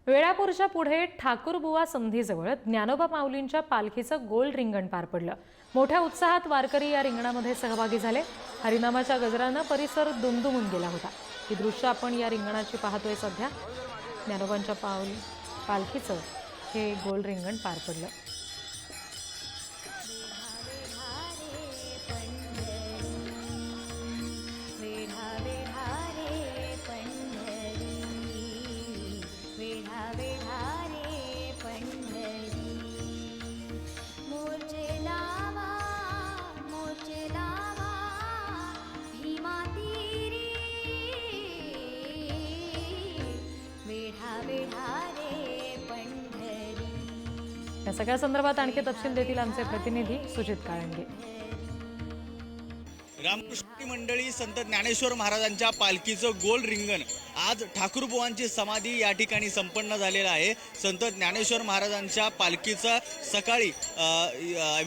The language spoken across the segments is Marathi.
वेळापूरच्या पुढे ठाकूरबुवा संधीजवळ ज्ञानोबा माऊलींच्या पालखीचं गोल रिंगण पार पडलं। मोठ्या उत्साहात वारकरी या रिंगणामध्ये सहभागी झाले। हरिनामाच्या गजरानं परिसर दुमदुमून गेला होता। ही दृश्य आपण या रिंगणाची पाहतोय सध्या। ज्ञानोबांच्या पालखीचं हे गोल रिंगण पार पडलं। या सगळ्या संदर्भात आणखी तपशील देतील आमचे प्रतिनिधी सुजित काळंगे। रामकृष्ण मंडळी संत ज्ञानेश्वर महाराजांच्या पालखीचं गोल रिंगण आज ठाकूरबुवांची समाधी या ठिकाणी संपन्न झालेलं आहे। संत ज्ञानेश्वर महाराजांच्या पालखीचं सकाळी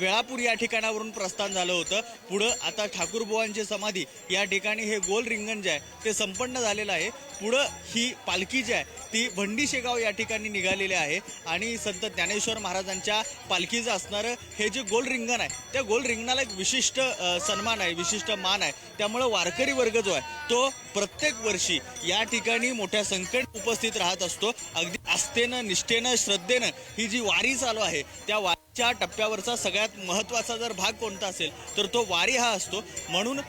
वेळापूर या ठिकाणावरून प्रस्थान झालं होतं। पुढं आता ठाकूरबुवांची समाधी या ठिकाणी हे गोल रिंगण जे आहे ते संपन्न झालेलं आहे। पुढं ही पालखी जी आहे ती भंडी शेगाव या ठिकाणी निघालेली आहे आणि संत ज्ञानेश्वर महाराजांच्या पालखीचं असणारं हे जे गोल रिंगण आहे त्या गोल रिंगणाला एक विशिष्ट सन्मान आहे, विशिष्ट मान आहे। त्यामुळे वारकरी वर्ग जो आहे तो प्रत्येक वर्षी या ठिकाणी मोठ्या संख्येने उपस्थित राहत असतो। अगदी आस्थेनं, निष्ठेनं, श्रद्धेनं ही जी वारी चालू आहे त्या वारीच्या टप्प्यावरचा सगळ्यात महत्त्वाचा जर भाग कोणता असेल तर तो वारी हा असतो। म्हणून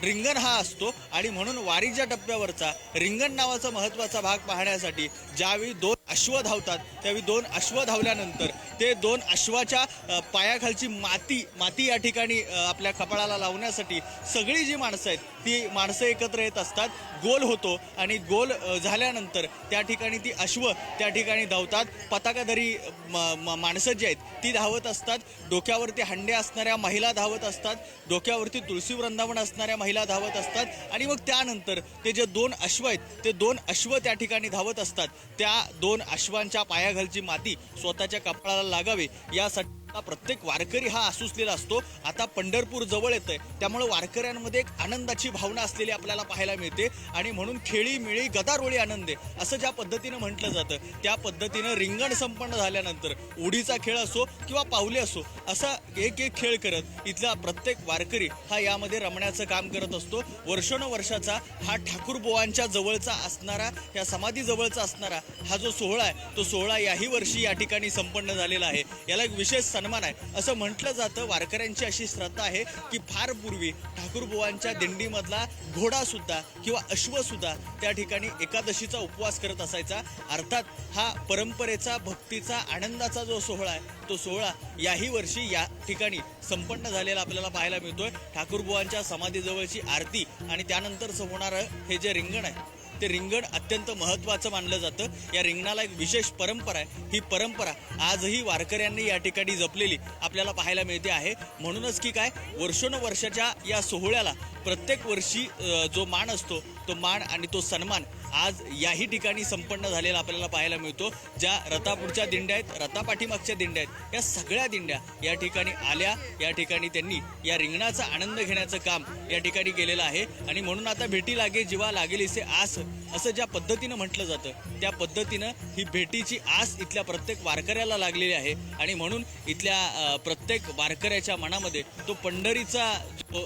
रिंगण हा असतो आणि म्हणून वारीच्या टप्प्यावरचा रिंगण नावाचा महत्त्वाचा भाग पाहण्यासाठी ज्यावेळी दोन अश्व धावतात त्यावेळी दोन अश्व धावल्यानंतर ते दोन अश्वाच्या पायाखालची माती या ठिकाणी आपल्या कपाळाला लावण्यासाठी सगळी जी माणसं आहेत ती माणसं एकत्र येत असतात। गोल होतो आणि गोल झाल्यानंतर त्या ठिकाणी ती अश्व त्या ठिकाणी धावतात। पताकाधारी माणसं जी आहेत ती धावत असतात। डोक्यावरती हंडे असणाऱ्या महिला धावत असतात, डोक्यावरती तुळशी वृंदावन असणाऱ्या महिला धावत असतात आणि मग त्यानंतर ते जे दोन अश्व आहेत ते दोन अश्व त्या ठिकाणी धावत असतात। त्या दोन अश्वांच्या पायाखालची माती स्वतःच्या कपाळाला लागावी यासाठी प्रत्येक वारकरी हा आसुसलेला असतो। आता पंढरपूर जवळ येतंय त्यामुळे वारकऱ्यांमध्ये एक आनंदाची भावना असलेली आपल्याला पाहायला मिळते आणि म्हणून खेळी मिळी गदारोळी आनंदे असं ज्या पद्धतीनं म्हटलं जातं त्या पद्धतीनं रिंगण संपन्न झाल्यानंतर उडीचा खेळ असो किंवा पावले असो असा एक एक खेळ करत इथला प्रत्येक वारकरी हा यामध्ये रमण्याचं काम करत असतो। वर्षानुवर्षाचा हा ठाकूरबुवांच्या जवळचा असणारा या समाधी जवळचा असणारा हा जो सोहळा आहे तो सोहळा याही वर्षी या ठिकाणी संपन्न झालेला आहे। याला एक विशेष सन्मान आहे असं म्हटलं जातं। वारकऱ्यांची अशी श्रद्धा आहे की फार पूर्वी ठाकूरबुवांच्या दिंडीमधला घोडा सुद्धा किंवा अश्व सुद्धा त्या ठिकाणी एकादशीचा उपवास करत असायचा। अर्थात हा परंपरेचा, भक्तीचा, आनंदाचा जो सोहळा आहे तो सोहळा याही वर्षी या ठिकाणी संपन्न झालेला आपल्याला पाहायला मिळतोय। ठाकूरबुवांच्या समाधीजवळची आरती आणि त्यानंतरचं होणारं हे जे रिंगण आहे ते रिंगण अत्यंत महत्त्वाचं मानलं जातं। या रिंगणाला एक विशेष परंपरा आहे। ही परंपरा आजही वारकऱ्यांनी या ठिकाणी जपलेली आपल्याला पाहायला मिळते आहे। म्हणूनच की काय वर्षानुवर्षाच्या या सोहळ्याला प्रत्येक वर्षी जो मान असतो तो मान आणि तो सन्मान आज याही ठिकाणी संपन्न झालेला आपल्याला पाहायला मिळतो। ज्या रथापुढच्या दिंड्या आहेत, रथापाठीमागच्या दिंड्या आहेत, या सगळ्या दिंड्या या ठिकाणी आल्या, या ठिकाणी त्यांनी या रिंगणाचा आनंद घेण्याचं काम या ठिकाणी केलेलं आहे आणि म्हणून आता भेटी लागे जीवा लागेल इसे आस असं ज्या पद्धतीनं म्हटलं जातं त्या पद्धतीनं ही भेटीची आस इथल्या प्रत्येक वारकऱ्याला लागलेली आहे आणि म्हणून इथल्या प्रत्येक वारकऱ्याच्या मनामध्ये तो पंढरीचा जो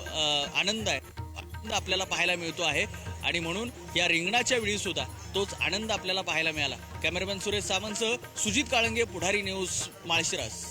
आनंद आहे आपल्याला पाहायला मिळतो आहे आणि म्हणून या रिंगणाच्या वेळी सुद्धा तोच आनंद आपल्याला पाहायला मिळाला। कॅमेरामॅन सुरेश सावंतसह सुजित काळंगे, पुढारी न्यूज, माळशिरस।